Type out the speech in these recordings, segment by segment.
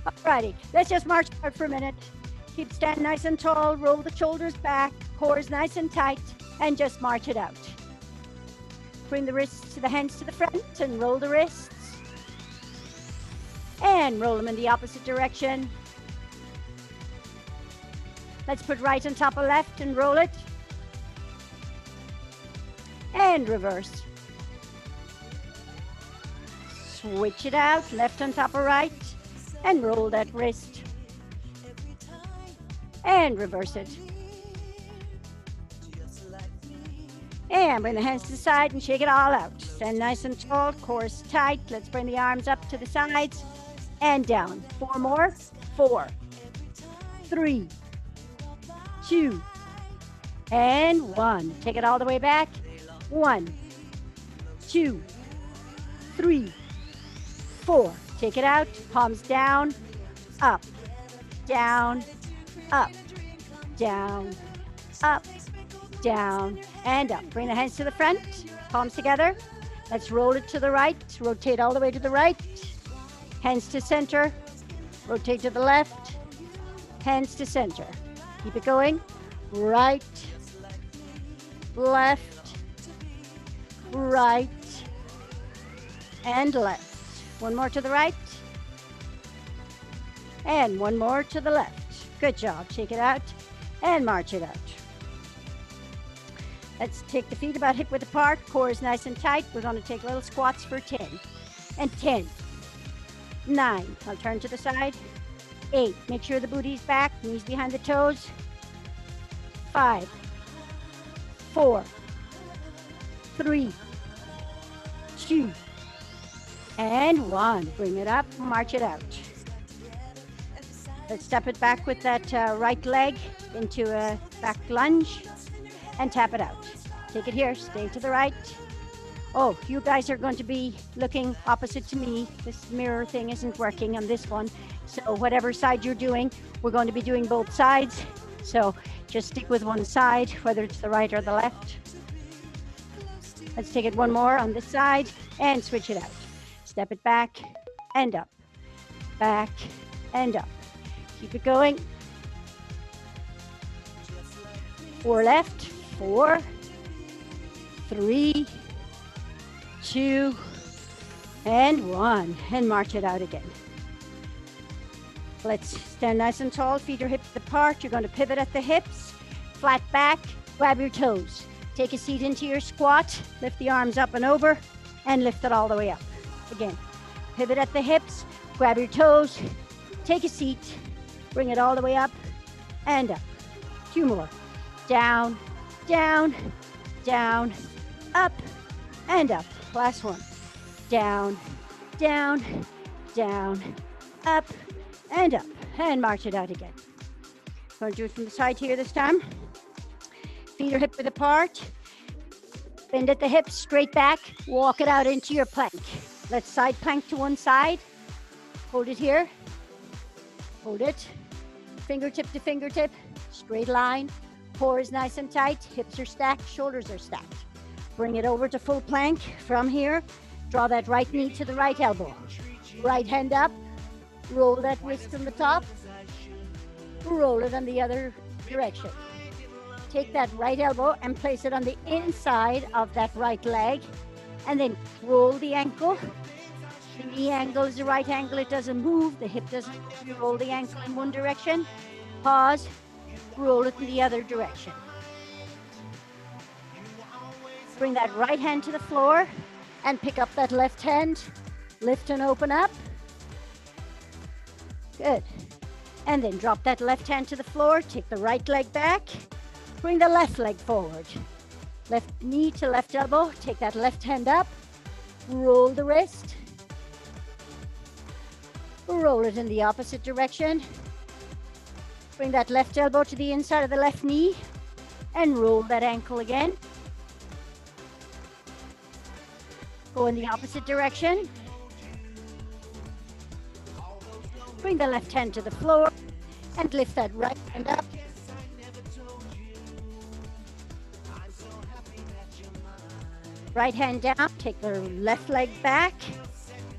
Alrighty, let's just march out for a minute. Keep stand nice and tall, roll the shoulders back, core is nice and tight, and just march it out. Bring the wrists to the hands to the front and roll the wrists. And roll them in the opposite direction. Let's put right on top of left and roll it. And reverse. Switch it out, left on top of right, and roll that wrist. And reverse it. And bring the hands to the side and shake it all out. Stand nice and tall, core is tight. Let's bring the arms up to the sides and down. 4 more. 4, 3, 2, and 1. Take it all the way back. 1, 2, 3, 4. Take it out, palms down, up, down, up, down, up, down, and up. Bring the hands to the front, palms together. Let's roll it to the right, rotate all the way to the right. Hands to center, rotate to the left, hands to center. Keep it going. Right, left, right, and left. One more to the right, and one more to the left. Good job. Shake it out and march it out. Let's take the feet about hip width apart. Core is nice and tight. We're going to take little squats for 10. And 10, 9. I'll turn to the side. 8. Make sure the booty's back, knees behind the toes. 5, 4, 3, 2, and 1. Bring it up, march it out. Let's step it back with that right leg into a back lunge and tap it out. Take it here, stay to the right. Oh, you guys are going to be looking opposite to me. This mirror thing isn't working on this one. So whatever side you're doing, we're going to be doing both sides. So just stick with one side, whether it's the right or the left. Let's take it one more on this side and switch it out. Step it back and up, back and up. Keep it going. 4 left, 4, 3, 2, and 1. And march it out again. Let's stand nice and tall, feet are hips apart. You're going to pivot at the hips, flat back, grab your toes. Take a seat into your squat, lift the arms up and over, and lift it all the way up. Again, pivot at the hips, grab your toes, take a seat, bring it all the way up and up. 2 more. Down, down, down, up, and up. Last one. Down, down, down, up, and up. And march it out again. Going to do it from the side here this time. Feet are hip width apart. Bend at the hips, straight back. Walk it out into your plank. Let's side plank to one side. Hold it here. Hold it. Fingertip to fingertip. Straight line. Core is nice and tight. Hips are stacked. Shoulders are stacked. Bring it over to full plank. From here, draw that right knee to the right elbow. Right hand up. Roll that wrist from the top. Roll it on the other direction. Take that right elbow and place it on the inside of that right leg. And then roll the ankle. The knee angle is the right angle. It doesn't move. The hip doesn't move. You roll the ankle in one direction. Pause. Roll it in the other direction. Bring that right hand to the floor and pick up that left hand. Lift and open up. Good. And then drop that left hand to the floor. Take the right leg back. Bring the left leg forward. Left knee to left elbow. Take that left hand up. Roll the wrist. Roll it in the opposite direction. Bring that left elbow to the inside of the left knee and roll that ankle again. Go in the opposite direction. Bring the left hand to the floor and lift that right hand up. Right hand down, take the left leg back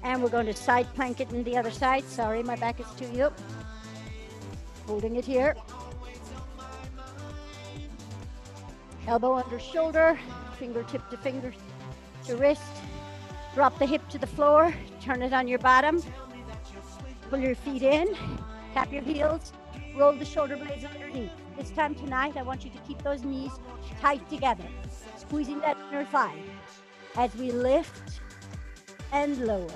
And we're going to side plank it in the other side. Sorry, my back is to you. Holding it here. Elbow under shoulder, fingertip to finger to wrist. Drop the hip to the floor, turn it on your bottom. Pull your feet in, tap your heels, roll the shoulder blades underneath. This time tonight, I want you to keep those knees tight together, squeezing that inner thigh as we lift and lower.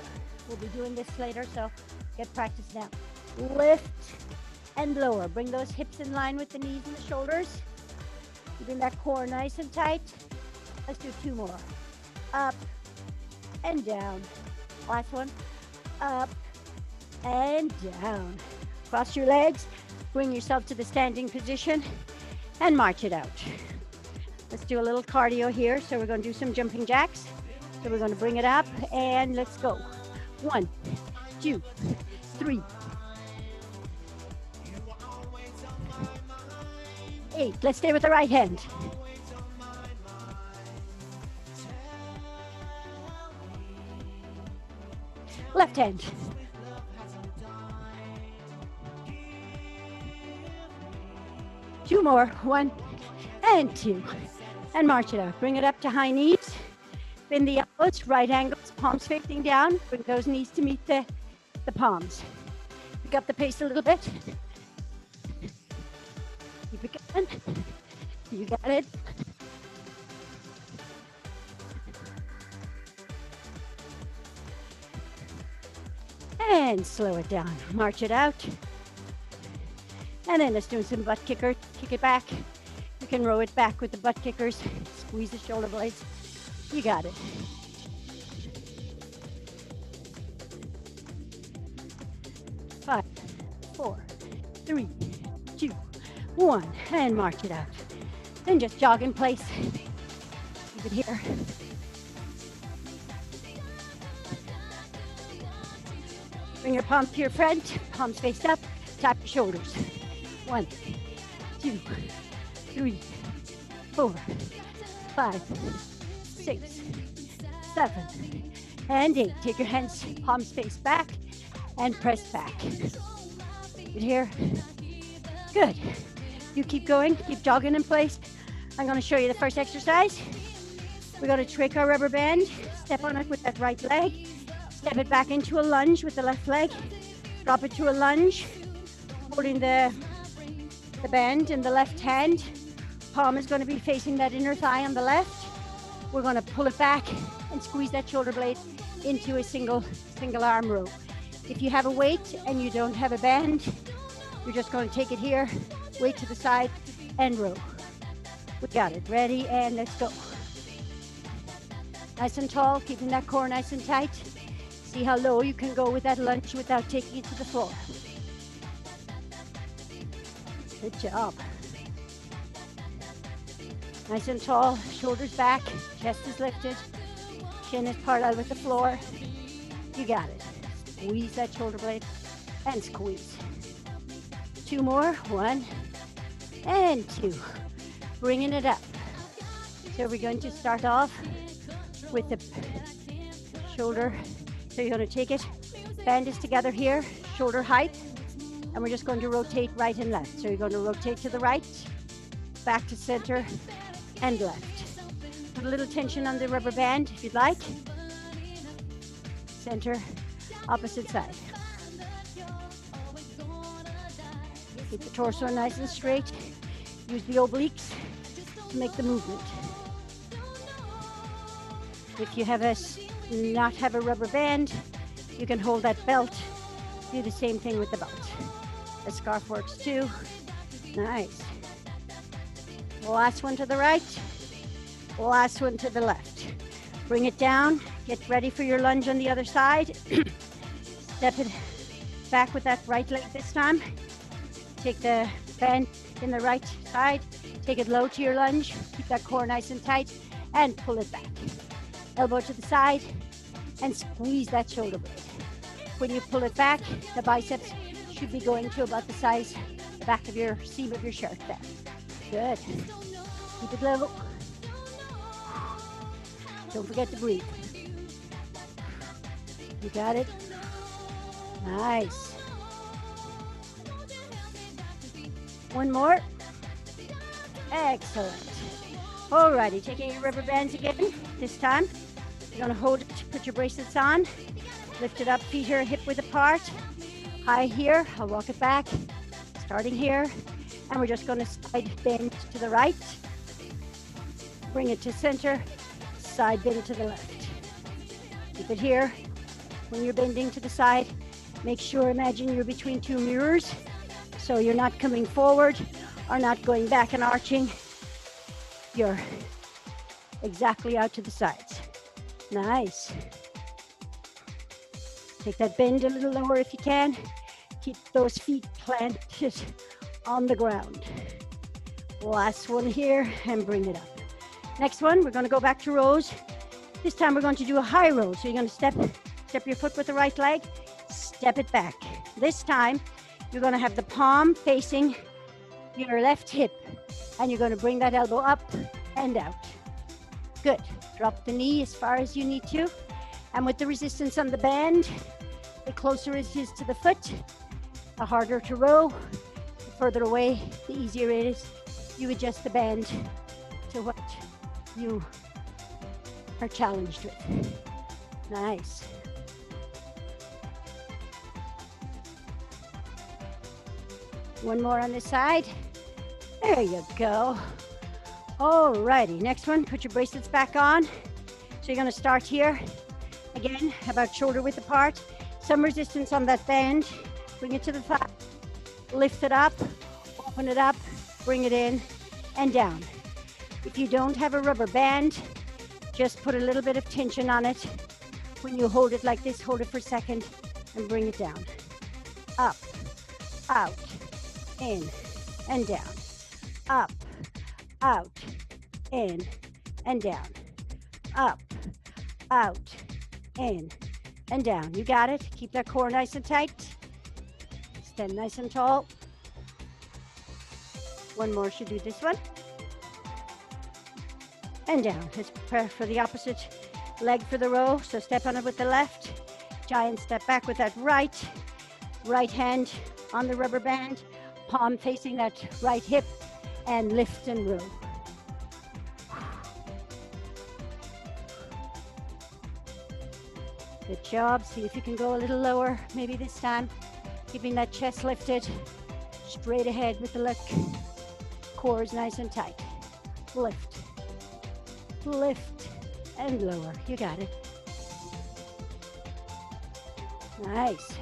We'll be doing this later, so get practice now. Lift and lower. Bring those hips in line with the knees and the shoulders. Keeping that core nice and tight. Let's do 2 more. Up and down. Last one. Up and down. Cross your legs. Bring yourself to the standing position and march it out. Let's do a little cardio here. So we're going to do some jumping jacks. So we're going to bring it up and let's go. 1, 2, 3, 8. Let's stay with the right hand. Left hand. Two more. 1 and 2. And march it out. Bring it up to high knees. Bend the elbows, right angles, palms facing down. Bring those knees to meet the palms. Pick up the pace a little bit. Keep it going. You got it. And slow it down. March it out. And then let's do some butt kicker. Kick it back. You can row it back with the butt kickers. Squeeze the shoulder blades. You got it. Five, 4, 3, 2, 1, and march it out. Then just jog in place. Keep it here. Bring your palms to your front, palms faced up, tap your shoulders. 1, 2, 3, 4, 5, 6, 7, and 8. Take your hands, palms face back, and press back. Good here. Good. You keep going, keep jogging in place. I'm going to show you the first exercise. We're going to trick our rubber band, step on it with that right leg, step it back into a lunge with the left leg, drop it to a lunge, holding the band in the left hand. Palm is going to be facing that inner thigh on the left. We're going to pull it back and squeeze that shoulder blade into a single arm row. If you have a weight and you don't have a band, you're just going to take it here, weight to the side, and row. We got it. Ready, and let's go. Nice and tall, keeping that core nice and tight. See how low you can go with that lunge without taking it to the floor. Good job. Nice and tall, shoulders back, chest is lifted, chin is parallel with the floor. You got it. Squeeze that shoulder blade and squeeze. 2 more, 1 and 2. Bringing it up. So we're going to start off with the shoulder. So you're going to take it, band is together here, shoulder height, and we're just going to rotate right and left. So you're going to rotate to the right, back to center, and left. Put a little tension on the rubber band if you'd like. Center, opposite side. Keep the torso nice and straight. Use the obliques to make the movement. If you have not have a rubber band, you can hold that belt. Do the same thing with the belt. The scarf works too. Nice. Last one to the right. Last one to the left. Bring it down. Get ready for your lunge on the other side. Step it back with that right leg this time. Take the band in the right side. Take it low to your lunge. Keep that core nice and tight and pull it back. Elbow to the side and squeeze that shoulder blade. When you pull it back, the biceps should be going to about the size, the back of your seam of your shirt there. Good. Keep it level. Don't forget to breathe. You got it? Nice. One more. Excellent. Alrighty, taking your rubber bands again. This time, you're gonna hold it, put your bracelets on, lift it up, feet are hip width apart. High here, I'll walk it back, starting here, and we're just gonna side bend to the right, bring it to center, side bend to the left. Keep it here. When you're bending to the side, make sure, imagine you're between two mirrors, so you're not coming forward or not going back and arching. You're exactly out to the sides. Nice. Take that bend a little lower if you can. Keep those feet planted on the ground. Last one here, and bring it up. Next one, we're gonna go back to rows. This time we're going to do a high row. So you're gonna step your foot with the right leg, step it back. This time, you're gonna have the palm facing your left hip, and you're gonna bring that elbow up and out. Good. Drop the knee as far as you need to. And with the resistance on the band, the closer it is to the foot, the harder to row. The further away, the easier it is. You adjust the band to what you are challenged with. Nice. One more on this side. There you go. Alrighty, next one, put your bracelets back on. So you're gonna start here. Again, about shoulder width apart. Some resistance on that band. Bring it to the thigh. Lift it up, open it up, bring it in and down. If you don't have a rubber band, just put a little bit of tension on it. When you hold it like this, hold it for a second and bring it down. Up, out, in, and down. Up, out, in, and down. Up, out, in, and down. You got it. Keep that core nice and tight. Stand nice and tall. One more should do this one. And down. Let's prepare for the opposite leg for the row. So step on it with the left. Giant step back with that right. Right hand on the rubber band. Palm facing that right hip. And lift and row. Good job. See if you can go a little lower, maybe this time. Keeping that chest lifted, straight ahead with the look. Core is nice and tight. Lift, lift, and lower. You got it. Nice.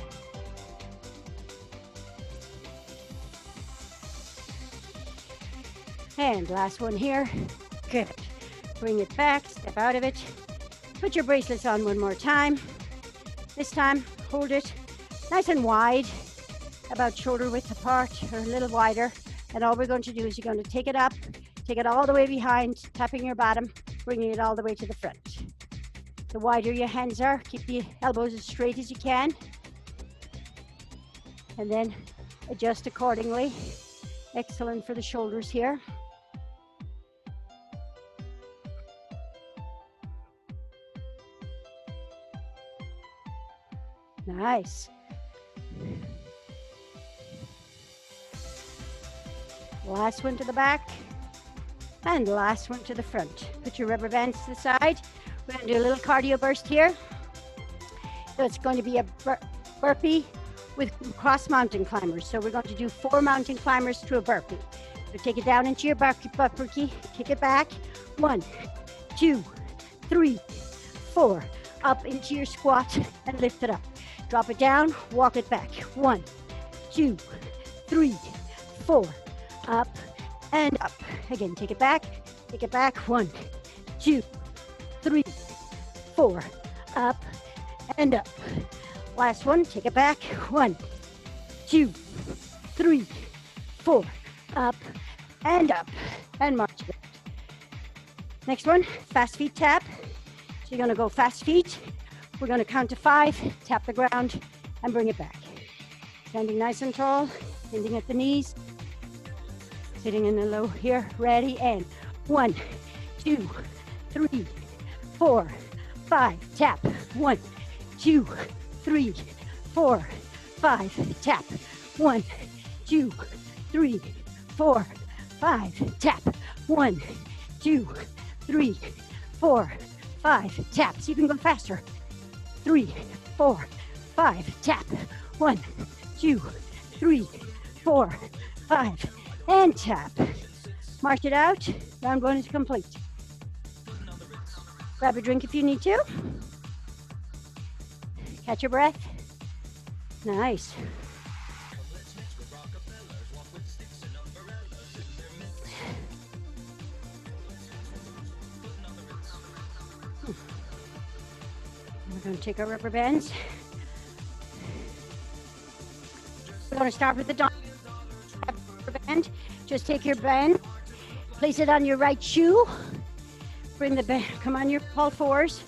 And last one here. Good. Bring it back, step out of it. Put your bracelets on one more time. This time, hold it nice and wide, about shoulder width apart or a little wider. And all we're going to do is you're going to take it up, take it all the way behind, tapping your bottom, bringing it all the way to the front. The wider your hands are, keep the elbows as straight as you can. And then adjust accordingly. Excellent for the shoulders here. Nice. Last one to the back. And last one to the front. Put your rubber bands to the side. We're going to do a little cardio burst here. So it's going to be a burpee with cross mountain climbers. So we're going to do 4 mountain climbers to a burpee. So take it down into your burpee, kick it back. 1, 2, 3, 4. Up into your squat and lift it up. Drop it down, walk it back. 1, 2, 3, 4. Up and up. Again, take it back, 1, 2, 3, 4. Up and up. Last one, take it back. 1, 2, 3, 4. Up and up. And march it. Next one, fast feet tap. So you're gonna go fast feet. We're gonna count to 5, tap the ground, and bring it back. Standing nice and tall, bending at the knees. Sitting in the low here, ready, and 1, 2, 3, 4, 5. Tap. 1, 2, 3, 4, 5, tap. 1, 2, 3, 4, 5, tap. 1, 2, 3, 4, 5, tap. See if you can go faster. 3, 4, 5, tap. 1, 2, 3, 4, 5, and tap. March it out. Round one is complete. Grab a drink if you need to. Catch your breath. Nice. We're going to take our rubber bands. We're going to start with the rubber band. Just take your band, place it on your right shoe. Bring the band, come on your all fours.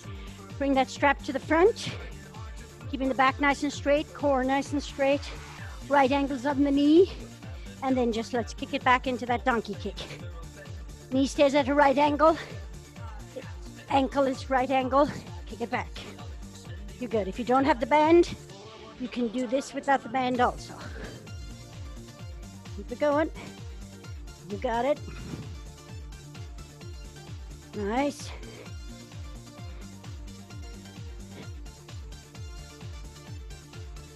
Bring that strap to the front. Keeping the back nice and straight, core nice and straight. Right angles on the knee. And then just let's kick it back into that donkey kick. Knee stays at a right angle. Ankle is right angle. Kick it back. You're good. If you don't have the band, you can do this without the band also. Keep it going. You got it. Nice.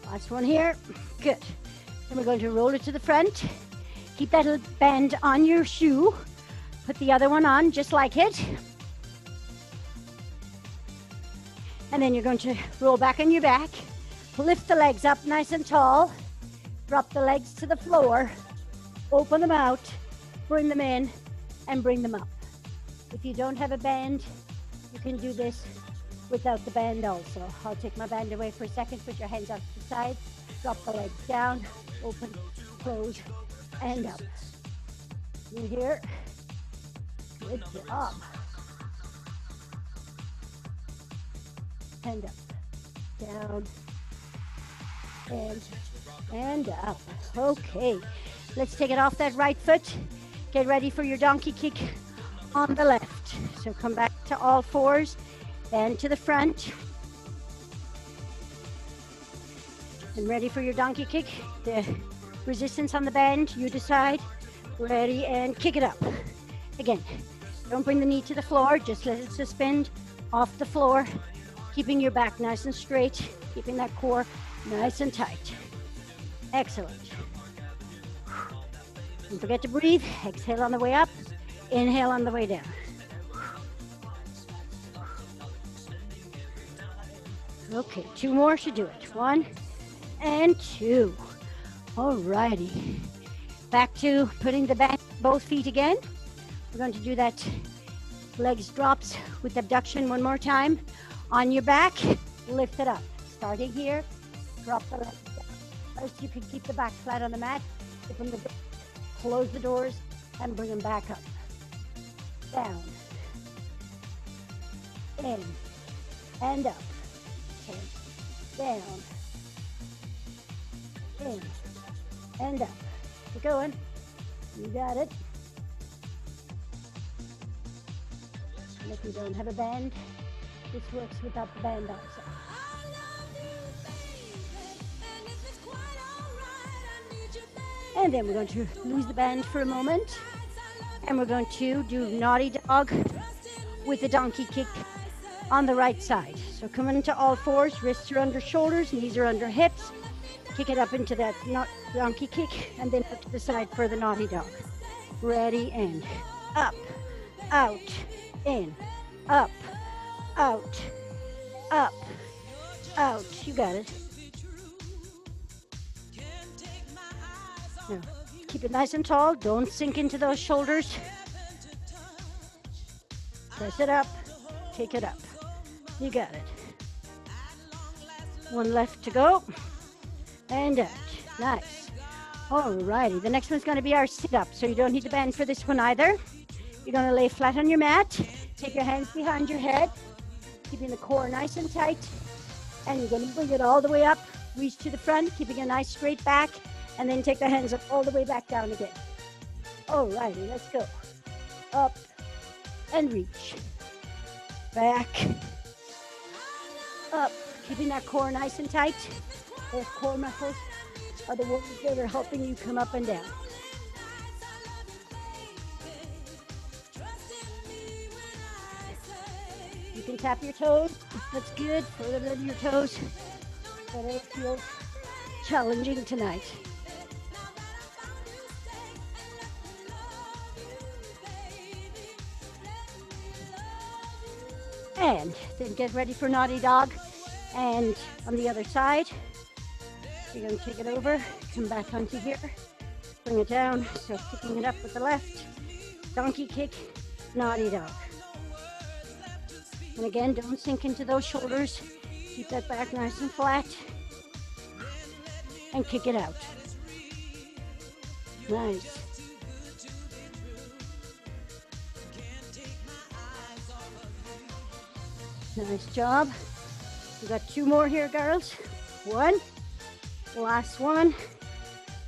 Last one here. Good. Then we're going to roll it to the front. Keep that band on your shoe. Put the other one on just like it. And then you're going to roll back on your back. Lift the legs up nice and tall. Drop the legs to the floor. Open them out. Bring them in and bring them up. If you don't have a band, you can do this without the band also. I'll take my band away for a second. Put your hands out to the side. Drop the legs down. Open, close, and up. In here. Good job. And up. Down. And up. Okay. Let's take it off that right foot. Get ready for your donkey kick on the left. So come back to all fours, bend to the front. And ready for your donkey kick. The resistance on the bend, you decide. Ready, and kick it up. Again, don't bring the knee to the floor, just let it suspend off the floor, keeping your back nice and straight, keeping that core nice and tight. Excellent. Don't forget to breathe. Exhale on the way up. Inhale on the way down. Okay, 2 more should do it. 1 and 2. All righty. Back to putting the back, both feet again. We're going to do that legs drops with abduction one more time. On your back, lift it up. Starting here, drop the legs down. First, you can keep the back flat on the mat. Open the door, close the doors, and bring them back up. Down. In. And up. In. Down. In. And up. Keep going. You got it. And if you don't have a band, this works without the band also. And then we're going to lose the band for a moment. And we're going to do naughty dog with the donkey kick on the right side. So come into all fours, wrists are under shoulders, knees are under hips. Kick it up into that donkey kick and then up to the side for the naughty dog. Ready, and up, out, in, up, out, up, out. You got it. Now, keep it nice and tall. Don't sink into those shoulders. Press it up. Take it up. You got it. 1 left to go. And out. Nice. Alrighty. The next one's going to be our sit-up. So you don't need the band for this one either. You're going to lay flat on your mat. Take your hands behind your head. Keeping the core nice and tight. And you're going to bring it all the way up. Reach to the front. Keeping a nice straight back. And then take the hands up all the way back down again. Alrighty, let's go. Up and reach. Back. Up Keeping that core nice and tight. Those core muscles are the ones that are helping you come up and down. You can tap your toes. That's good. Further than your toes. But it feels challenging tonight. And then get ready for naughty dog. And on the other side, you're going to take it over, come back onto here, bring it down, so kicking it up with the left, donkey kick, naughty dog. And again, don't sink into those shoulders. Keep that back nice and flat. And kick it out. Nice. Nice job. We got 2 more here, girls. 1, last one,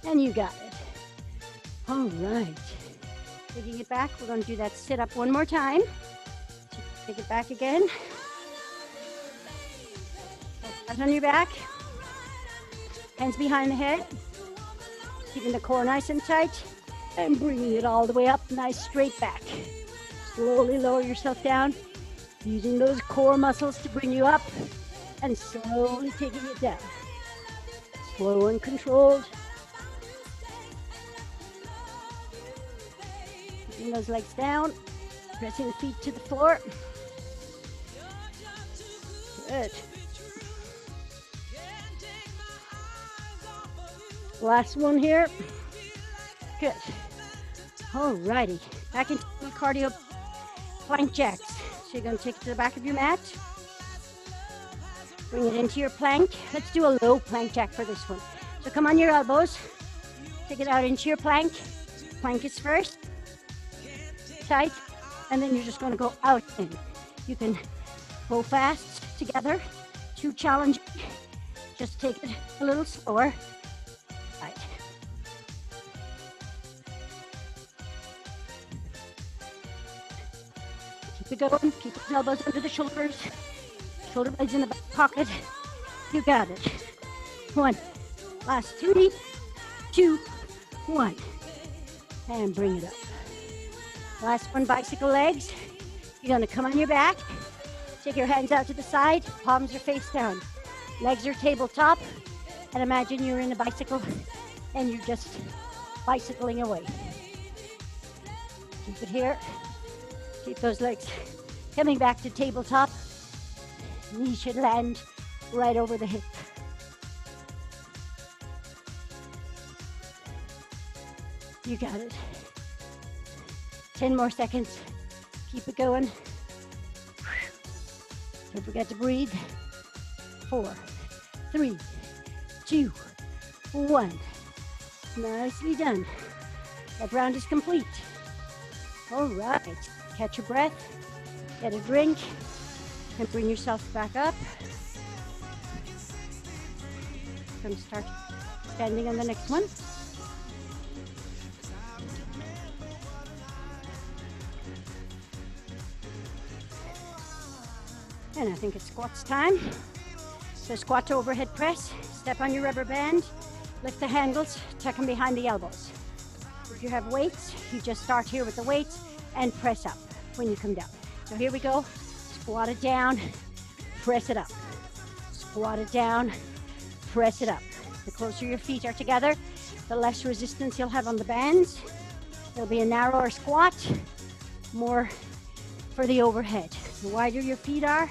and you got it. All right. Taking it back, we're going to do that sit up one more time. Take it back again. Flat on your back. Hands behind the head. Keeping the core nice and tight. And bringing it all the way up, nice straight back. Slowly lower yourself down. Using those core muscles to bring you up. And slowly taking it down. Slow and controlled. Keeping those legs down. Pressing the feet to the floor. Good. Last one here. Good. Alrighty. Back into cardio plank jacks. So you're going to take it to the back of your mat. Bring it into your plank. Let's do a low plank jack for this one. So come on your elbows. Take it out into your plank. Plank is first. Tight. And then you're just going to go out in. You can go fast together. Too challenging. Just take it a little slower. Right. Keep it going. Keep the elbows under the shoulders. Shoulder blades in the back pocket. You got it. 1. Last 3, 2, 1. And bring it up. Last one, bicycle legs. You're going to come on your back. Take your hands out to the side. Palms are face down. Legs are tabletop. And imagine you're in a bicycle and you're just bicycling away. Keep it here. Keep those legs coming back to tabletop. Knee should land right over the hip. You got it. 10 more seconds. Keep it going. Don't forget to breathe. 4, 3, 2, 1. Nicely done. That round is complete. All right. Catch your breath. Get a drink. And bring yourself back up. Going to start standing on the next one. And I think it's squats time. So squat to overhead press. Step on your rubber band. Lift the handles. Tuck them behind the elbows. If you have weights, you just start here with the weights and press up when you come down. So here we go. Squat it down, press it up. Squat it down, press it up. The closer your feet are together, the less resistance you'll have on the bands. It'll be a narrower squat, more for the overhead. The wider your feet are,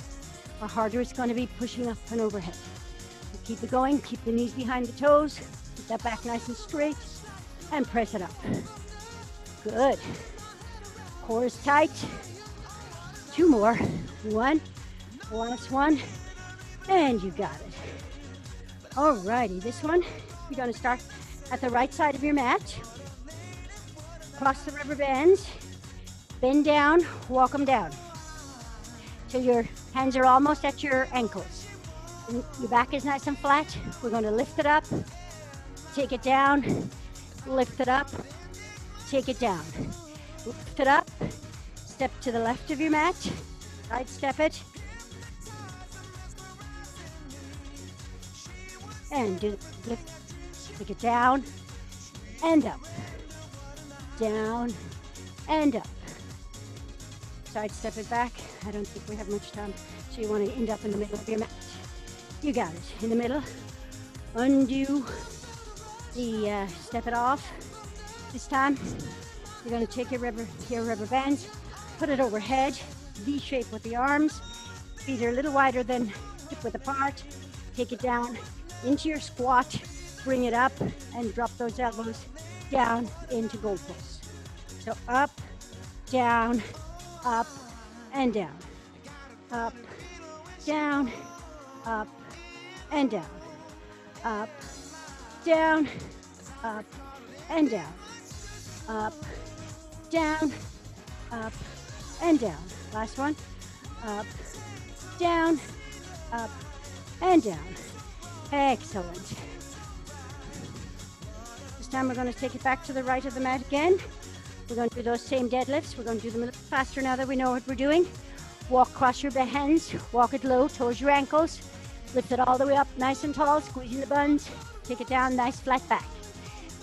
the harder it's going to be pushing up and overhead. So keep it going, keep the knees behind the toes, keep that back nice and straight, and press it up. Good. Core is tight. 2 more. 1, last one, and you got it. Alrighty, this one, you're going to start at the right side of your mat. Cross the rubber bands, bend down, walk them down till your hands are almost at your ankles. And your back is nice and flat. We're going to lift it up, take it down, lift it up, take it down, lift it up. Step to the left of your mat, side step it. and do the lift. Take it down and up, down and up. Side step it back. I don't think we have much time, so you want to end up in the middle of your mat. You got it. In the middle. Undo the step it off. This time, you're going to take your rubber bands, put it overhead, V shape with the arms. Feet are a little wider than hip width apart. Take it down into your squat, bring it up, and drop those elbows down into goalposts. So up, down, up, and down. Up, down, up, and down. Up, down, up, and down. Up, down, up, and down. Last one. Up, down, up, and down. Excellent. This time we're going to take it back to the right of the mat again. We're going to do those same deadlifts. We're going to do them a little faster now that we know what we're doing. Walk across your hands, walk it low, toes your ankles. Lift it all the way up, nice and tall, squeezing the buns. Take it down, nice flat back.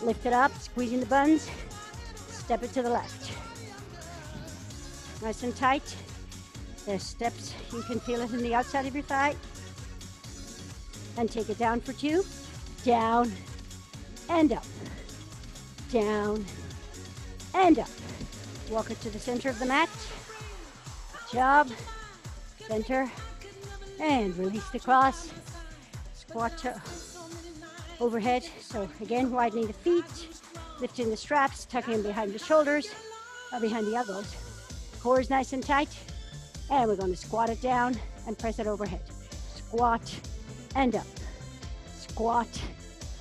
Lift it up, squeezing the buns. Step it to the left. Nice and tight. The steps, you can feel it in the outside of your thigh. And take it down for 2. Down and up. Down and up. Walk it to the center of the mat. Good job. Center. And release the cross. Squat to overhead. So again, widening the feet, lifting the straps, tucking in behind the shoulders, or behind the elbows. Core is nice and tight. And we're going to squat it down and press it overhead. Squat and up. Squat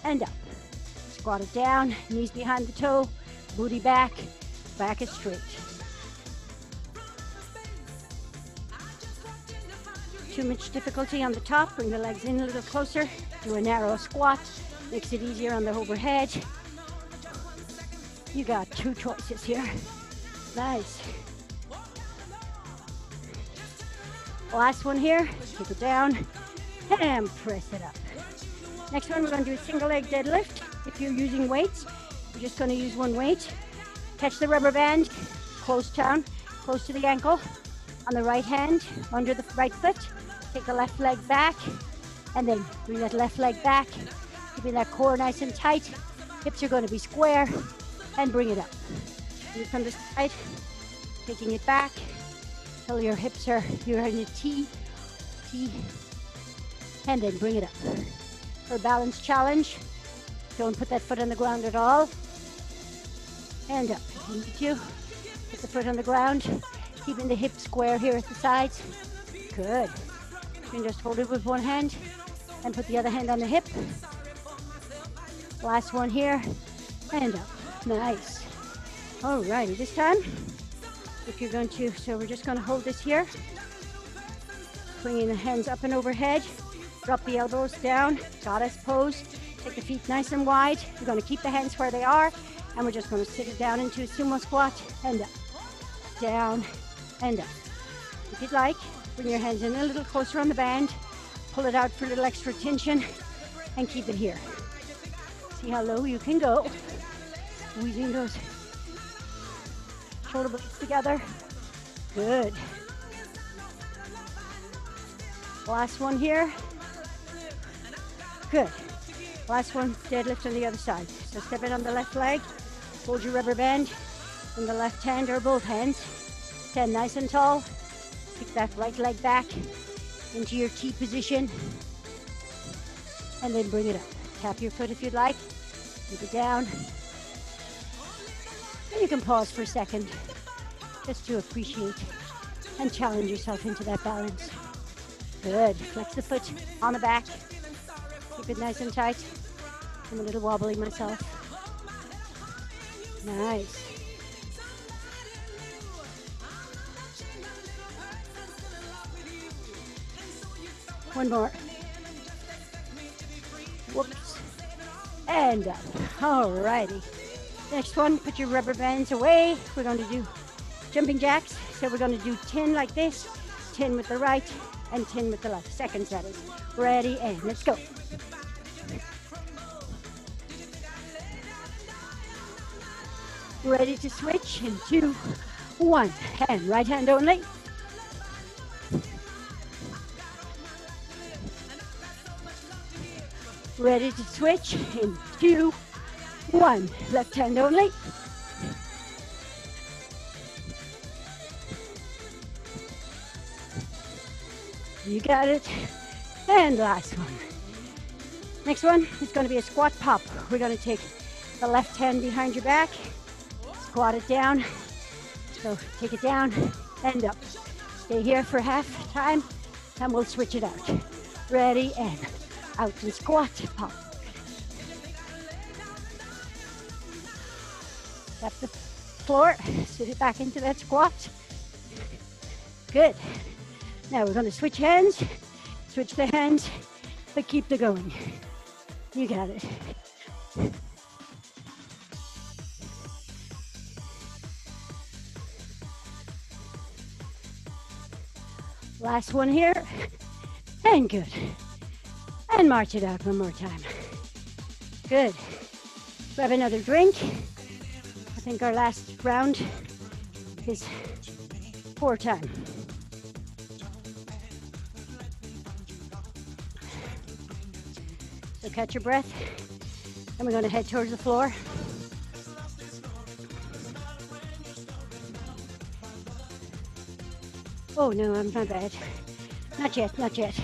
and up. Squat it down, knees behind the toe, booty back, back is straight. Too much difficulty on the top, bring the legs in a little closer, do a narrow squat, makes it easier on the overhead. You got 2 choices here. Nice. Last one here, take it down and press it up. Next one, we're going to do a single leg deadlift. If you're using weights, you're just going to use one weight. Catch the rubber band, close down, close to the ankle. On the right hand, under the right foot, take the left leg back, and then bring that left leg back, keeping that core nice and tight. Hips are going to be square, and bring it up. You from the side, taking it back, till your hips are, you're in a T, and then bring it up. For a balance challenge, don't put that foot on the ground at all. And up, if you need to. Put the foot on the ground, keeping the hips square here at the sides. Good. You can just hold it with one hand and put the other hand on the hip. Last one here, and up. Nice. Alrighty, this time, if you're going to, so we're just going to hold this here. Bringing the hands up and overhead. Drop the elbows down, goddess pose. Take the feet nice and wide. You're going to keep the hands where they are, and we're just going to sit it down into a sumo squat and up. Down and up. If you'd like, bring your hands in a little closer on the band. Pull it out for a little extra tension and keep it here. See how low you can go. Squeezing those shoulder blades together. Good. Last one here. Good. Last one, deadlift on the other side. So step in on the left leg, hold your rubber band in the left hand or both hands. Stand nice and tall. Kick that right leg back into your T position. And then bring it up. Tap your foot if you'd like. Take it down. And you can pause for a second just to appreciate and challenge yourself into that balance. Good. Flex the foot on the back. Keep it nice and tight. I'm a little wobbly myself. Nice. One more. Whoops. And up. Alrighty. Next one, put your rubber bands away. We're going to do jumping jacks. So we're going to do 10 like this, 10 with the right, and 10 with the left. Seconds, that is. Ready, and let's go. Ready to switch in 2, 1. And right hand only. Ready to switch in 2, 1. Left hand only. You got it. And last one. Next one is going to be a squat pop. We're going to take the left hand behind your back, squat it down. So take it down and up. Stay here for half time and we'll switch it out. Ready and out and squat, pop. Tap the floor, sit it back into that squat. Good. Now we're going to switch hands, switch the hands, but keep the going. You got it. Last one here, and good. And march it out one more time. Good. Grab another drink. I think our last round is 4 time. So catch your breath, and we're going to head towards the floor. Oh no, I'm not bad. Not yet, not yet.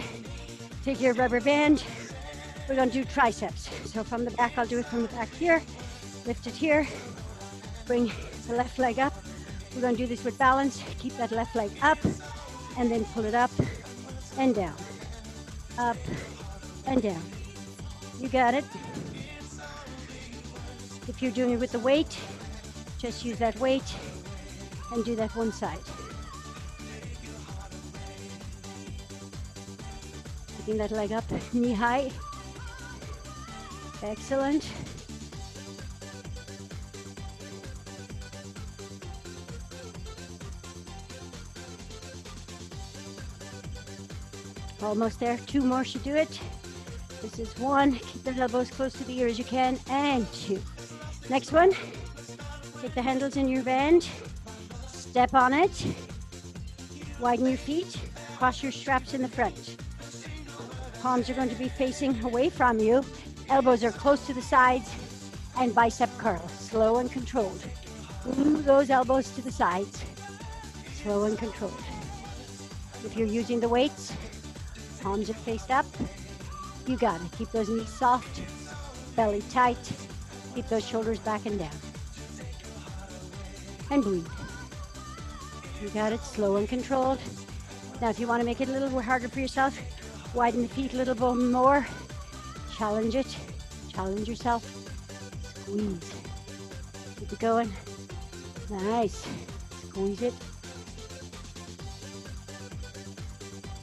Take your rubber band. We're going to do triceps. So from the back, I'll do it from the back here. Lift it here. Bring the left leg up. We're going to do this with balance. Keep that left leg up and then pull it up and down. Up and down. You got it. If you're doing it with the weight, just use that weight and do that one side. Keeping that leg up, knee high. Excellent. Almost there. 2 more should do it. This is 1. Keep the elbows close to the ear as you can. And 2. Next one. Take the handles in your band. Step on it. Widen your feet. Cross your straps in the front. Palms are going to be facing away from you. Elbows are close to the sides. And bicep curl. Slow and controlled. Move those elbows to the sides. Slow and controlled. If you're using the weights, palms are faced up. You got it. Keep those knees soft, belly tight. Keep those shoulders back and down. And breathe. You got it. Slow and controlled. Now, if you want to make it a little harder for yourself, widen the feet a little bit more. Challenge it. Challenge yourself. Squeeze. Keep it going. Nice. Squeeze it.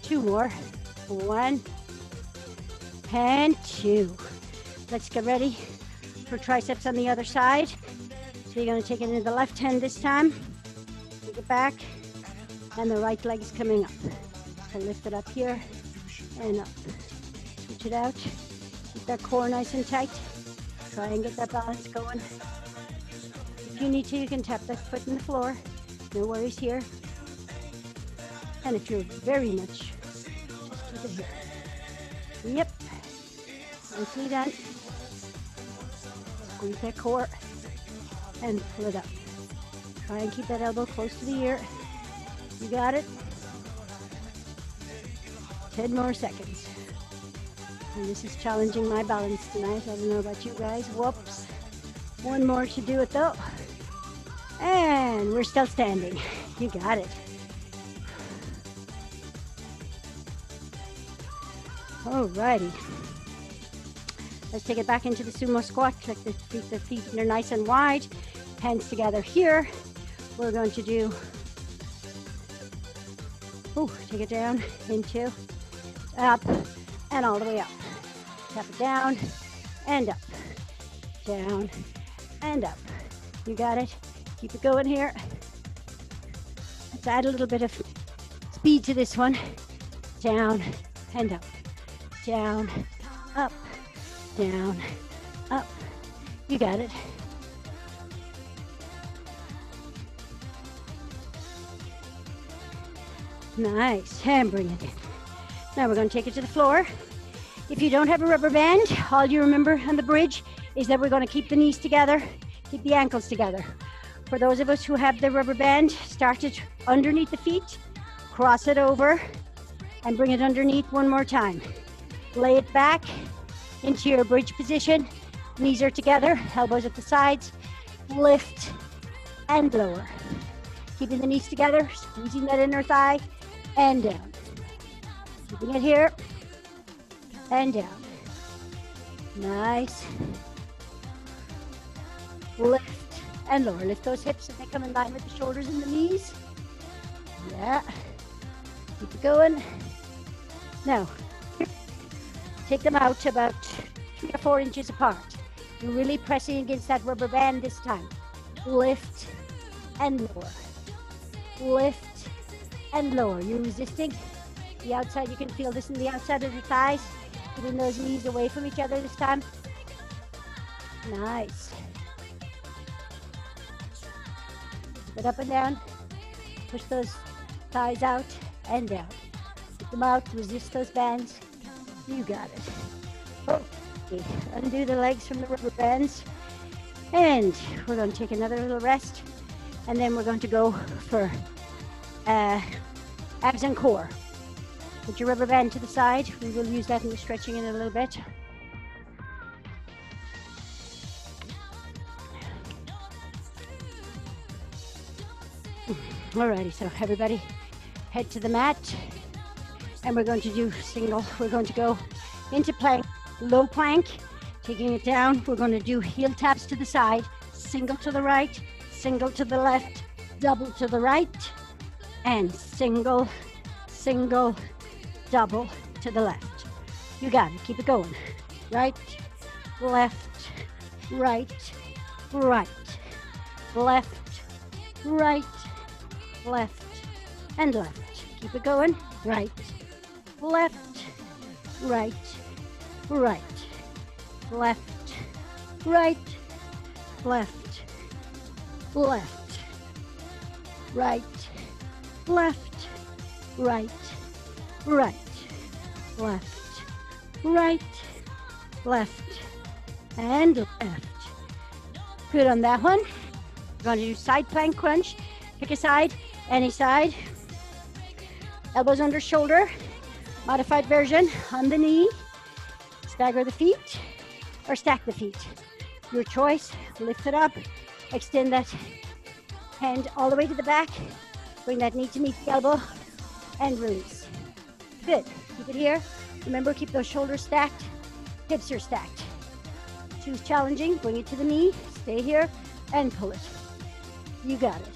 2 more. 1 and 2. Let's get ready for triceps on the other side. So you're going to take it into the left hand this time. Take it back, and the right leg is coming up. So lift it up here and up. Switch it out. Keep that core nice and tight. Try and get that balance going. If you need to, you can tap that foot in the floor. No worries here. And if you're very much, just keep it here. Yep. Nicely done. Squeeze that core and pull it up. Try and keep that elbow close to the ear. You got it. 10 more seconds. And this is challenging my balance tonight. I don't know about you guys. Whoops. 1 more to do it though. And we're still standing. You got it. Alrighty. Let's take it back into the sumo squat. Like the feet are nice and wide. Hands together here. We're going to do, take it down, into, up, and all the way up. Tap it down, and up, down, and up. You got it. Keep it going here. Let's add a little bit of speed to this one. Down, and up, down, up, down, up. You got it. Nice, and bring it in. Now we're going to take it to the floor. If you don't have a rubber band, all you remember on the bridge is that we're going to keep the knees together, keep the ankles together. For those of us who have the rubber band, start it underneath the feet, cross it over, and bring it underneath one more time. Lay it back into your bridge position. Knees are together, elbows at the sides. Lift and lower. Keeping the knees together, squeezing that inner thigh, and down. Keeping it here, and down. Nice. Lift and lower. Lift those hips and they come in line with the shoulders and the knees. Yeah. Keep it going. Now, take them out about 3 or 4 inches apart. You're really pressing against that rubber band this time. Lift and lower. Lift and lower. You're resisting. The outside, you can feel this in the outside of the thighs. Keeping those knees away from each other this time. Nice. Get up and down. Push those thighs out and down. Keep them out. Resist those bands. You got it. Okay. Undo the legs from the rubber bands. And we're going to take another little rest. And then we're going to go for abs and core. Put your rubber band to the side. We will use that in the stretching in a little bit. Alrighty, so everybody head to the mat. And we're going to do single. We're going to go into plank, low plank, taking it down. We're going to do heel taps to the side, single to the right, single to the left, double to the right, and single, single, double to the left. You got it. Keep it going. Right, left, right, right, left, right, left, and left. Keep it going. Right, left, right, right, left, right, left, left, right, left, right, right, left, right, left, and left. Good on that one. We're going to do side plank crunch. Pick a side, any side. Elbows under shoulder. Modified version on the knee. Stagger the feet or stack the feet. Your choice. Lift it up. Extend that hand all the way to the back. Bring that knee to meet the elbow and release. Good. Keep it here. Remember, keep those shoulders stacked. Hips are stacked. Choose challenging. Bring it to the knee. Stay here and pull it. You got it.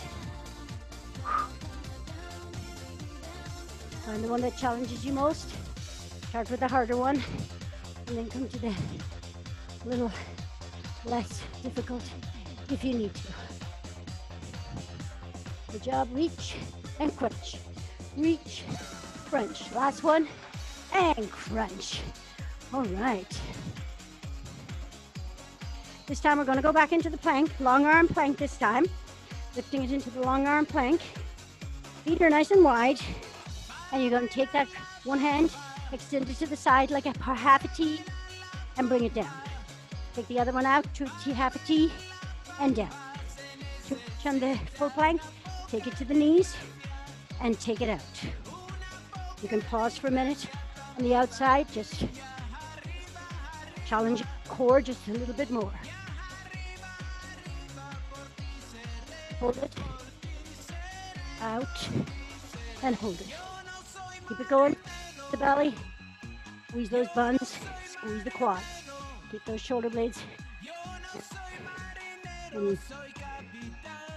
Find the one that challenges you most. Start with the harder one and then come to the little less difficult if you need to. Good job. Reach and crunch. Reach, crunch. Last one and crunch. All right. This time we're going to go back into the plank. Long arm plank this time. Lifting it into the long arm plank. Feet are nice and wide. And you're going to take that one hand, extend it to the side like a half a T, and bring it down. Take the other one out to half a T, and down. Switch on the full plank, take it to the knees, and take it out. You can pause for a minute on the outside, just challenge your core just a little bit more. Hold it, out, and hold it. Keep it going, the belly, squeeze those buns, squeeze the quads. Keep those shoulder blades.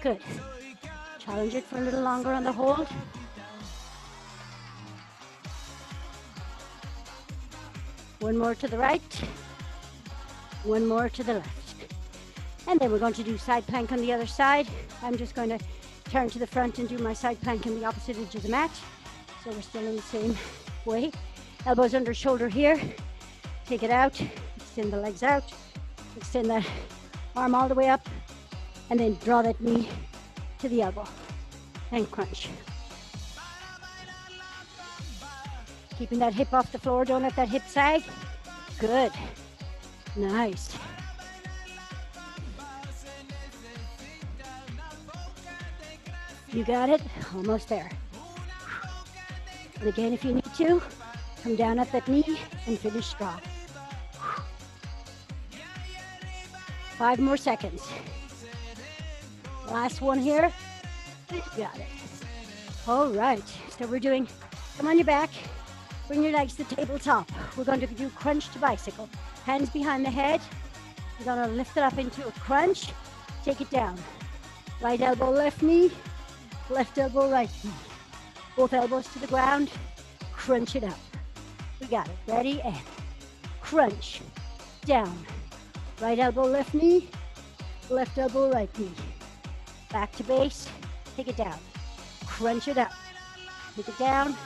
Good. Challenge it for a little longer on the hold. One more to the right, one more to the left. And then we're going to do side plank on the other side. I'm just going to turn to the front and do my side plank on the opposite edge of the mat. So we're still in the same way. Elbows under shoulder here. Take it out. Extend the legs out. Extend that arm all the way up. And then draw that knee to the elbow. And crunch. Keeping that hip off the floor, don't let that hip sag. Good. Nice. You got it, almost there. And again, if you need to, come down at that knee and finish strong. 5 more seconds. Last one here. You got it. All right, so we're doing, come on your back, bring your legs to tabletop. We're going to do crunch to bicycle. Hands behind the head. We're going to lift it up into a crunch. Take it down. Right elbow, left knee. Left elbow, right knee. Both elbows to the ground. Crunch it up. We got it. Ready? And crunch. Down. Right elbow, left knee. Left elbow, right knee. Back to base. Take it down. Crunch it up. Take it down.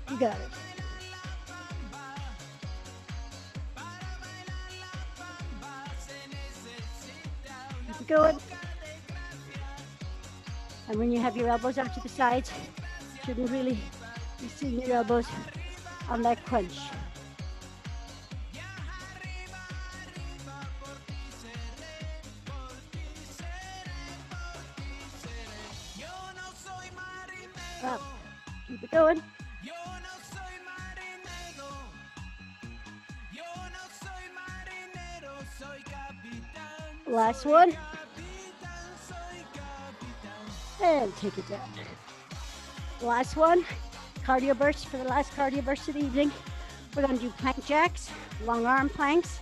You got it. Keep it going. And when you have your elbows out to the sides, you shouldn't really be seeing your elbows on that crunch. Up. Keep it going. Last one. And take it down. Last one. Cardio burst for the last cardio burst of the evening. We're going to do plank jacks, long arm planks.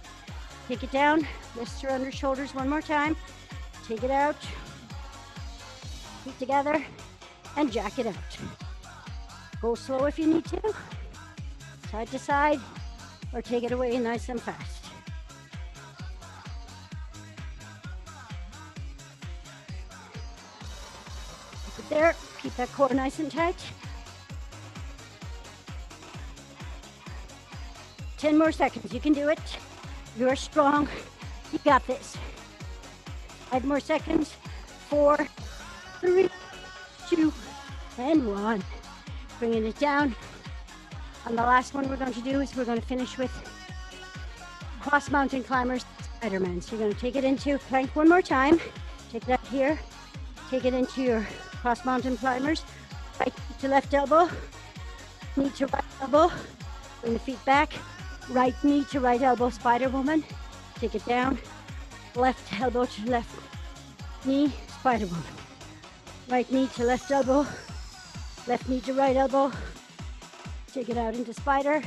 Take it down. Wrists are under shoulders one more time. Take it out. Feet together. And jack it out. Go slow if you need to. Side to side. Or take it away nice and fast. Keep it there. Keep that core nice and tight. 10 more seconds. You can do it. You're strong. You got this. 5 more seconds. 4, 3, 2, and 1. Bringing it down. And the last one we're going to do is we're going to finish with cross mountain climbers, Spider-Man. So you're going to take it into plank one more time. Take that here. Take it into your cross mountain climbers. Right to left elbow. Knee to right elbow. Bring the feet back. Right knee to right elbow, Spider Woman. Take it down. Left elbow to left knee, Spider Woman. Right knee to left elbow. Left knee to right elbow. Take it out into spider.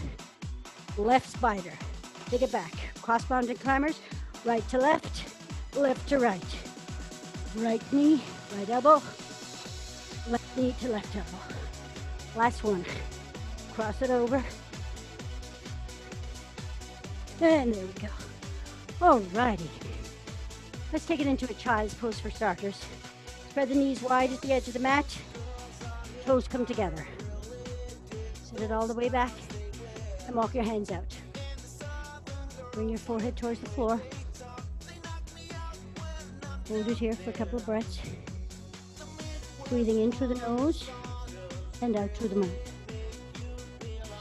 Left spider. Take it back. Cross mountain climbers. Right to left. Left to right. Right knee, right elbow. Left knee to left elbow. Last one. Cross it over. And there we go. Alrighty. Let's take it into a child's pose for starters. Spread the knees wide at the edge of the mat. Toes come together. Set it all the way back and walk your hands out. Bring your forehead towards the floor. Hold it here for a couple of breaths. Breathing in through the nose and out through the mouth.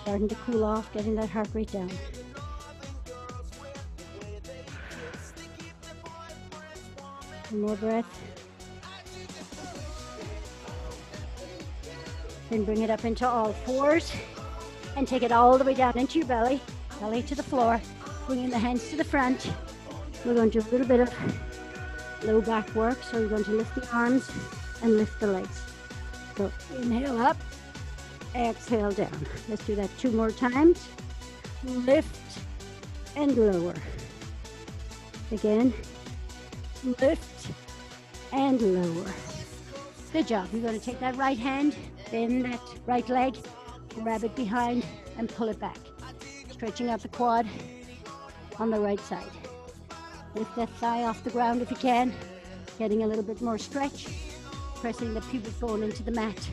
Starting to cool off, getting that heart rate down. One more breath. Then bring it up into all fours and take it all the way down into your belly, belly to the floor. Bringing the hands to the front. We're going to do a little bit of low back work. So you're going to lift the arms and lift the legs. So inhale up, exhale down. Let's do that 2 more times. Lift and lower. Again, lift and lower. Good job. You're going to take that right hand, bend that right leg, grab it behind and pull it back. Stretching out the quad on the right side. Lift that thigh off the ground if you can. Getting a little bit more stretch. Pressing the pubic bone into the mat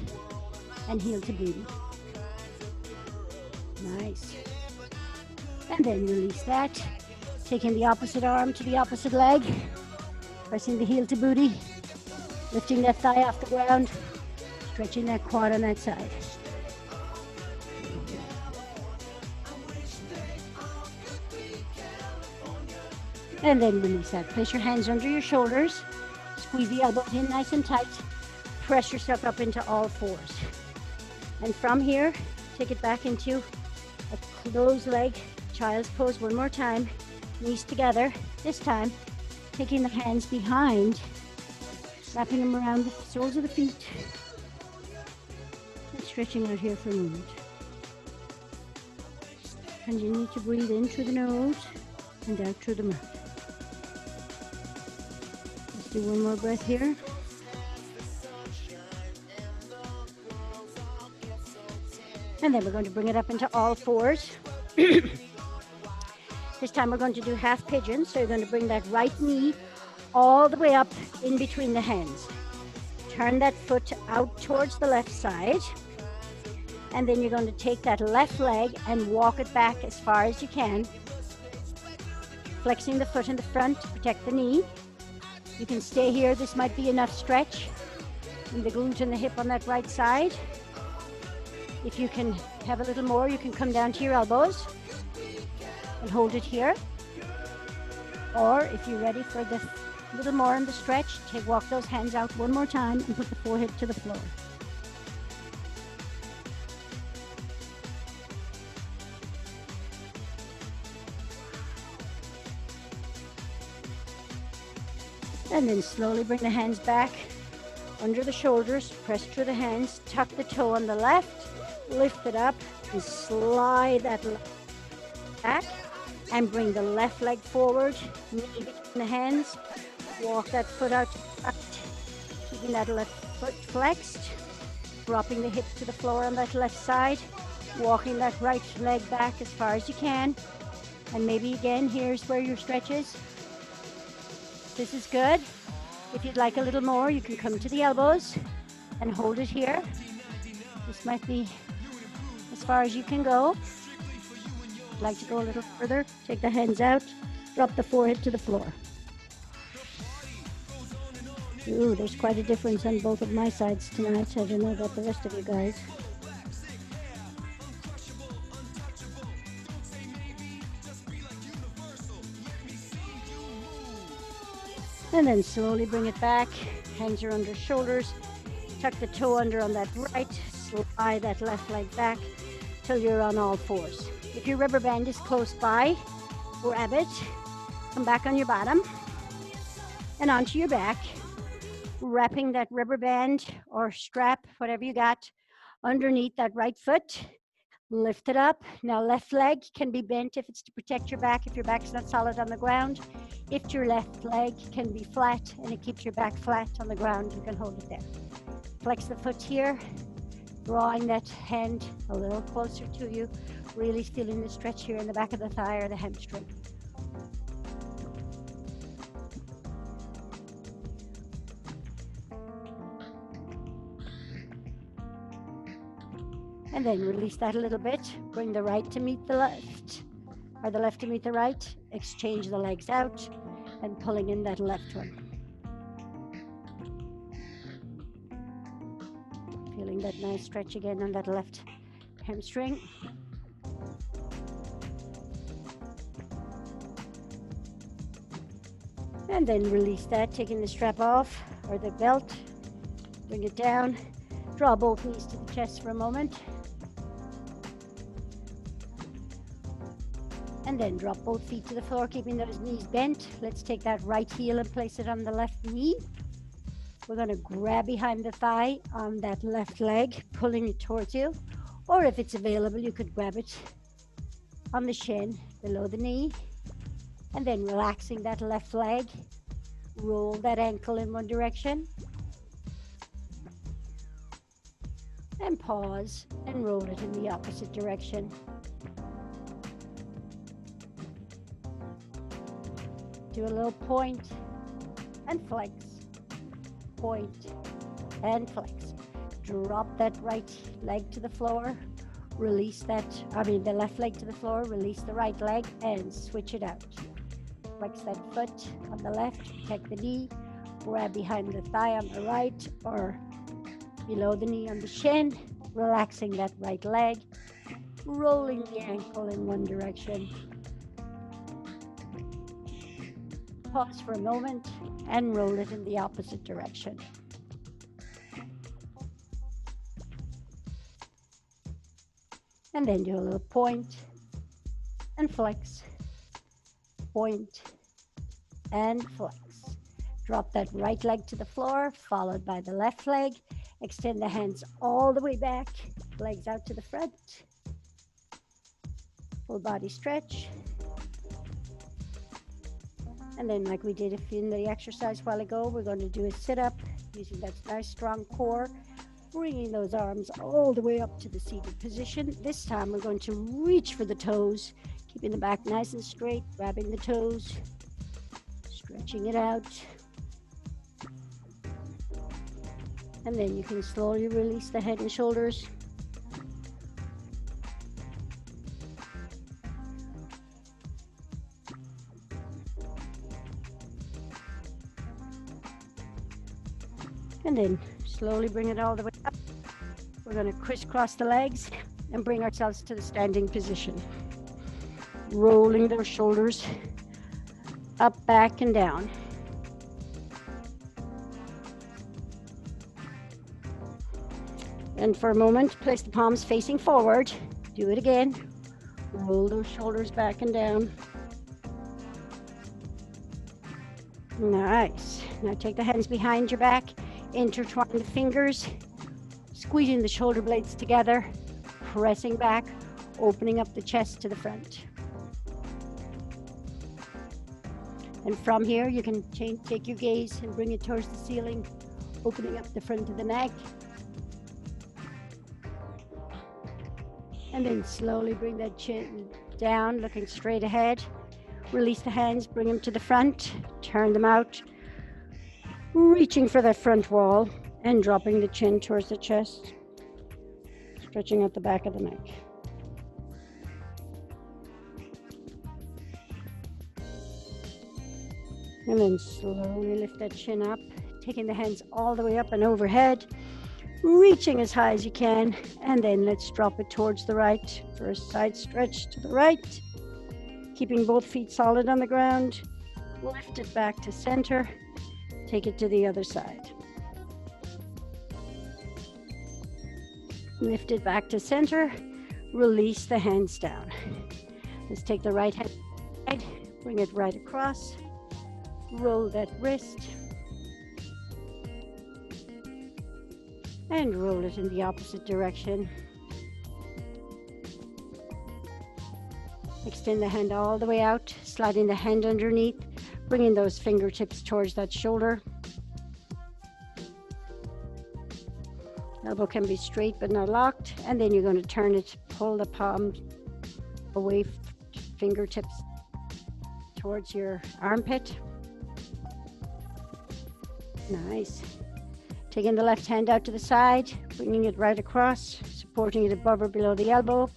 and heel to booty. Nice. And then release that. Taking the opposite arm to the opposite leg. Pressing the heel to booty. Lifting that thigh off the ground. Stretching that quad on that side. And then release that. Place your hands under your shoulders. Squeeze the elbows in nice and tight. Press yourself up into all fours. And from here, take it back into a closed leg child's pose one more time. Knees together. This time, taking the hands behind, wrapping them around the soles of the feet. And stretching out here for a moment. Continue to breathe in through the nose and out through the mouth. Let's do one more breath here. And then we're going to bring it up into all fours. This time we're going to do half pigeon. So you're going to bring that right knee all the way up in between the hands. Turn that foot out towards the left side. And then you're going to take that left leg and walk it back as far as you can. Flexing the foot in the front to protect the knee. You can stay here. This might be enough stretch in the glute and the hip on that right side. If you can have a little more, you can come down to your elbows and hold it here. Or if you're ready for the little more in the stretch, walk those hands out one more time and put the forehead to the floor. And then slowly bring the hands back under the shoulders, press through the hands, tuck the toe on the left, lift it up and slide that back and bring the left leg forward, knee between the hands, walk that foot out, keeping that left foot flexed, dropping the hip to the floor on that left side, walking that right leg back as far as you can, and maybe again, here's where your stretch is. This is good. If you'd like a little more, you can come to the elbows and hold it here. This might be as far as you can go. If you'd like to go a little further, take the hands out, drop the forehead to the floor. Ooh, there's quite a difference on both of my sides tonight. I don't know about the rest of you guys. And then slowly bring it back. Hands are under shoulders. Tuck the toe under on that right. Slide that left leg back till you're on all fours. If your rubber band is close by, grab it. Come back on your bottom and onto your back. Wrapping that rubber band or strap, whatever you got, underneath that right foot. Lift it up. Now left leg can be bent if it's to protect your back, if your back's not solid on the ground. If your left leg can be flat and it keeps your back flat on the ground, you can hold it there. Flex the foot here, drawing that hand a little closer to you, really feeling the stretch here in the back of the thigh or the hamstring. And then release that a little bit. Bring the right to meet the left, or the left to meet the right. Exchange the legs out and pulling in that left one. Feeling that nice stretch again on that left hamstring. And then release that, taking the strap off or the belt. Bring it down. Draw both knees to the chest for a moment. And then drop both feet to the floor, keeping those knees bent. Let's take that right heel and place it on the left knee. We're going to grab behind the thigh on that left leg, pulling it towards you. Or if it's available, you could grab it on the shin below the knee. And then relaxing that left leg, roll that ankle in one direction. And pause and roll it in the opposite direction. Do a little point and flex, point and flex. Drop that right leg to the floor, release the left leg to the floor, release the right leg and switch it out. Flex that foot on the left, protect the knee, grab behind the thigh on the right or below the knee on the shin, relaxing that right leg, rolling the ankle in one direction. Pause for a moment and roll it in the opposite direction. And then do a little point and flex, point and flex. Drop that right leg to the floor, followed by the left leg. Extend the hands all the way back, legs out to the front. Full body stretch. And then like we did in the exercise a while ago, we're going to do a sit-up using that nice strong core, bringing those arms all the way up to the seated position. This time we're going to reach for the toes, keeping the back nice and straight, grabbing the toes, stretching it out. And then you can slowly release the head and shoulders. And then slowly bring it all the way up. We're going to crisscross the legs and bring ourselves to the standing position. Rolling those shoulders up, back, and down. And for a moment, place the palms facing forward. Do it again. Roll those shoulders back and down. Nice. Now take the hands behind your back. Intertwine the fingers, squeezing the shoulder blades together, pressing back, opening up the chest to the front. And from here, you can take your gaze and bring it towards the ceiling, opening up the front of the neck. And then slowly bring that chin down, looking straight ahead. Release the hands, bring them to the front, turn them out. Reaching for that front wall and dropping the chin towards the chest, stretching out the back of the neck. And then slowly lift that chin up, taking the hands all the way up and overhead, reaching as high as you can, and then let's drop it towards the right for a side stretch to the right, keeping both feet solid on the ground. Lift it back to center. Take it to the other side. Lift it back to center. Release the hands down. Let's take the right hand, bring it right across. Roll that wrist. And roll it in the opposite direction. Extend the hand all the way out, sliding the hand underneath. Bringing those fingertips towards that shoulder. Elbow can be straight but not locked. And then you're going to turn it, pull the palm away, fingertips towards your armpit. Nice. Taking the left hand out to the side, bringing it right across, supporting it above or below the elbow.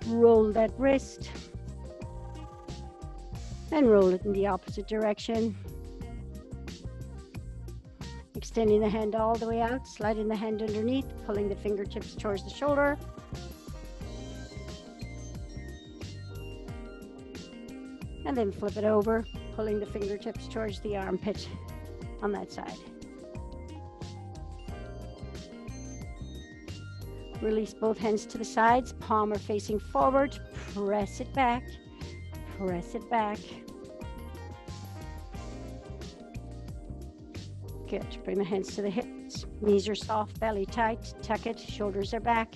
Roll that wrist. And roll it in the opposite direction. Extending the hand all the way out, sliding the hand underneath, pulling the fingertips towards the shoulder. And then flip it over, pulling the fingertips towards the armpit on that side. Release both hands to the sides, palm are facing forward, press it back. Press it back. Good. Bring the hands to the hips. Knees are soft, belly tight. Tuck it. Shoulders are back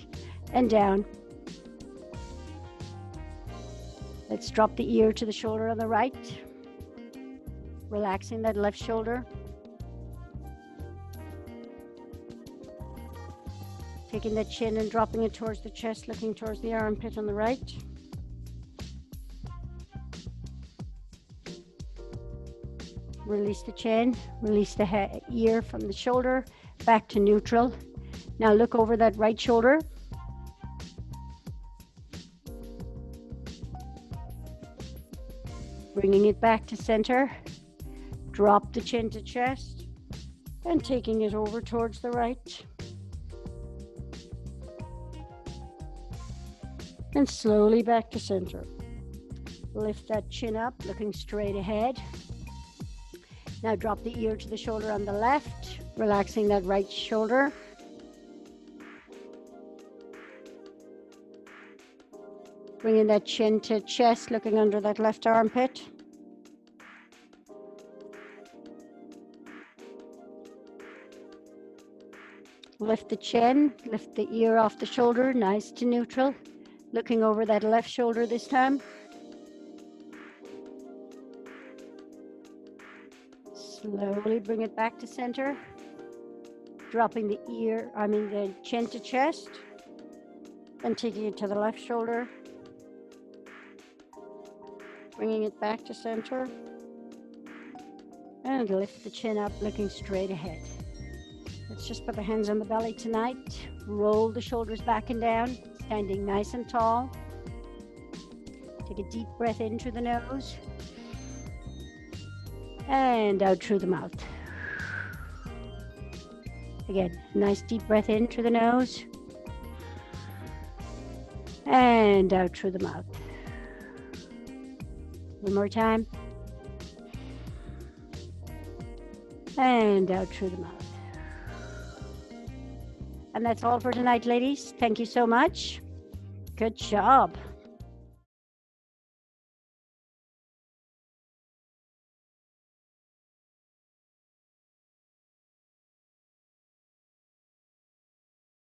and down. Let's drop the ear to the shoulder on the right. Relaxing that left shoulder. Taking the chin and dropping it towards the chest, looking towards the armpit on the right. Release the chin, release the ear from the shoulder, back to neutral. Now look over that right shoulder. Bringing it back to center. Drop the chin to chest and taking it over towards the right. And slowly back to center. Lift that chin up, looking straight ahead. Now drop the ear to the shoulder on the left, relaxing that right shoulder. Bringing that chin to chest, looking under that left armpit. Lift the chin, lift the ear off the shoulder, nice to neutral. Looking over that left shoulder this time. Slowly bring it back to center. Dropping the chin to chest. Then taking it to the left shoulder. Bringing it back to center. And lift the chin up, looking straight ahead. Let's just put the hands on the belly tonight. Roll the shoulders back and down, standing nice and tall. Take a deep breath in through the nose. And out through the mouth. Again, nice deep breath in through the nose. And out through the mouth. One more time. And out through the mouth. And that's all for tonight, ladies. Thank you so much. Good job.